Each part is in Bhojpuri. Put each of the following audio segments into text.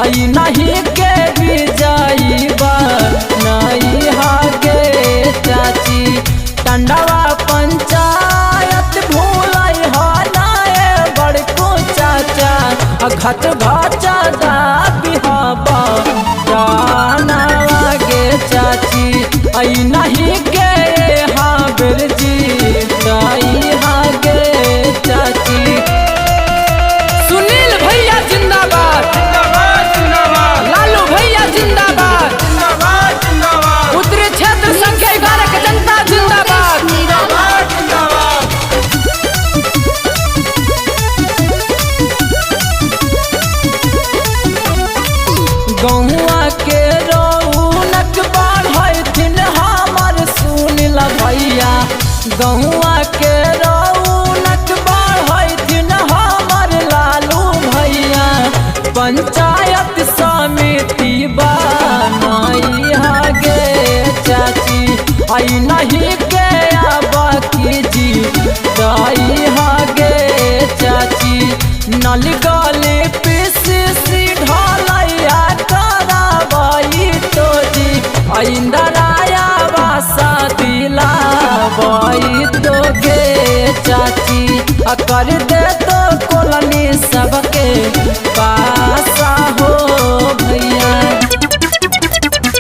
आई नहीं के भी जाइबा नहीं हागे चाची। टंडवा पंचायत भूलाई हो नाए बड़को चाचा घट घचा दाबी हबा जाना गे चाची। आई नहीं के हाँ बिरजी दाई हागे चाची। सुनील भैया जिंदाबाद जिंदाबाद जिंदाबाद। लालू भैया जिंदाबाद जिंदाबाद जिंदाबाद। उत्तरी क्षेत्र संख्या 11 की जनता जिंदाबाद जिंदाबाद जिंदाबाद। गौआ के रौनक बढ़ैथिन हमर सुनील भैया। गौआ के रौनक बढ़ैथिन हमर लालू भैया। पंचायत समिति बनाई हागे चाची। आई नहीं के बाकी जी दाई हागे चाची। नल गले पीसी ढलैया कराबाई तो जी। इंदराया बासा दिला बाई तो गे चाची। कर दे तो कोलनी सबके पासा हो भैया।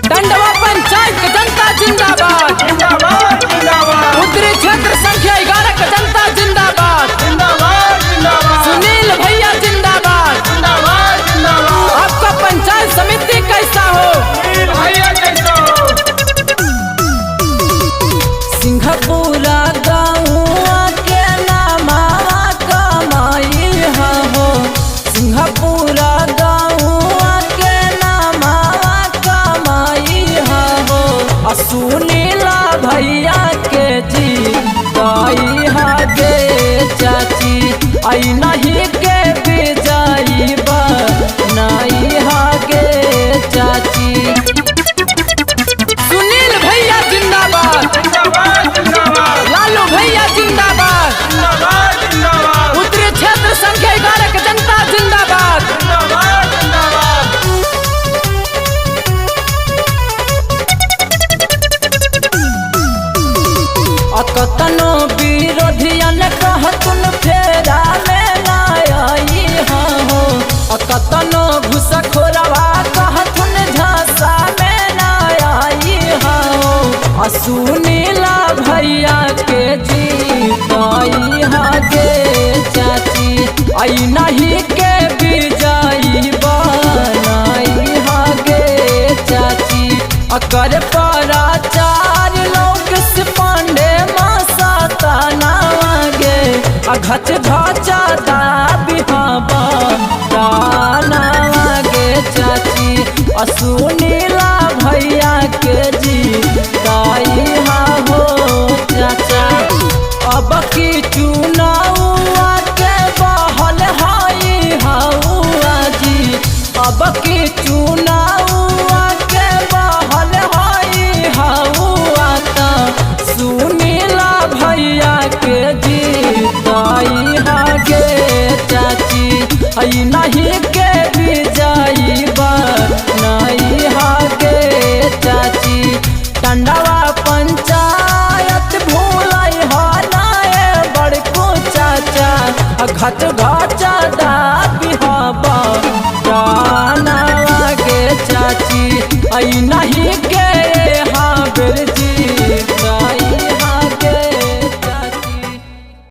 टंडवा पंचायत की जनता जिंदाबाद जिंदाबाद जिंदाबाद। उत्तरी क्षेत्र संख्या 11 की जनता जिंदाबाद जिंदाबाद जिंदाबाद। सुनील भैया जिंदाबाद। जिंदाबाद जिंदाबाद। आपका पंचायत समिति कैसा हो? सुनील भैया कैसा हो? सिंहपुरा गाँव के नामा कमाई हो। सिंहपुरा गाँव के नामा कमाई हो। सुनीला भैया के जी दाई हागे चाची। आई नहीं के भी जाइबा नहीं हागे चाची। सुनील भैया जिंदाबाद जिंदाबाद जिंदाबाद। लालू भैया जिंदाबाद जिंदाबाद जिंदाबाद। उत्तरी क्षेत्र संख्या 11 की जनता जिंदाबाद। जिंदाबाद जिंदाबाद। कतनो विरोधियन कहतुन फेरा में ना आई हो। कतनो घुसखोरवा कहतुन झांसा में ना आई हो। सुनीला भैया के जी दाई हागे चाची। आई नहीं के भी जाइबा नहीं हागे चाची। अकर पराचार लोग से पांडे मासा तनावागे घच घचा दाबी हबा तनावागे चाची। सुनीला भैया के जी दाई हा हो चाचा। अब की चुनावा के बहल हाई हौआ जी। अब की चुनावा के बहल हाई हौआ ता सुनीला भैया के जी दाई हागे चाची। आई नहीं के भी जाइबा नहीं हागे चाची। टंडवा पंचायत भूलाई हो नाए बड़को चाचा घट घचा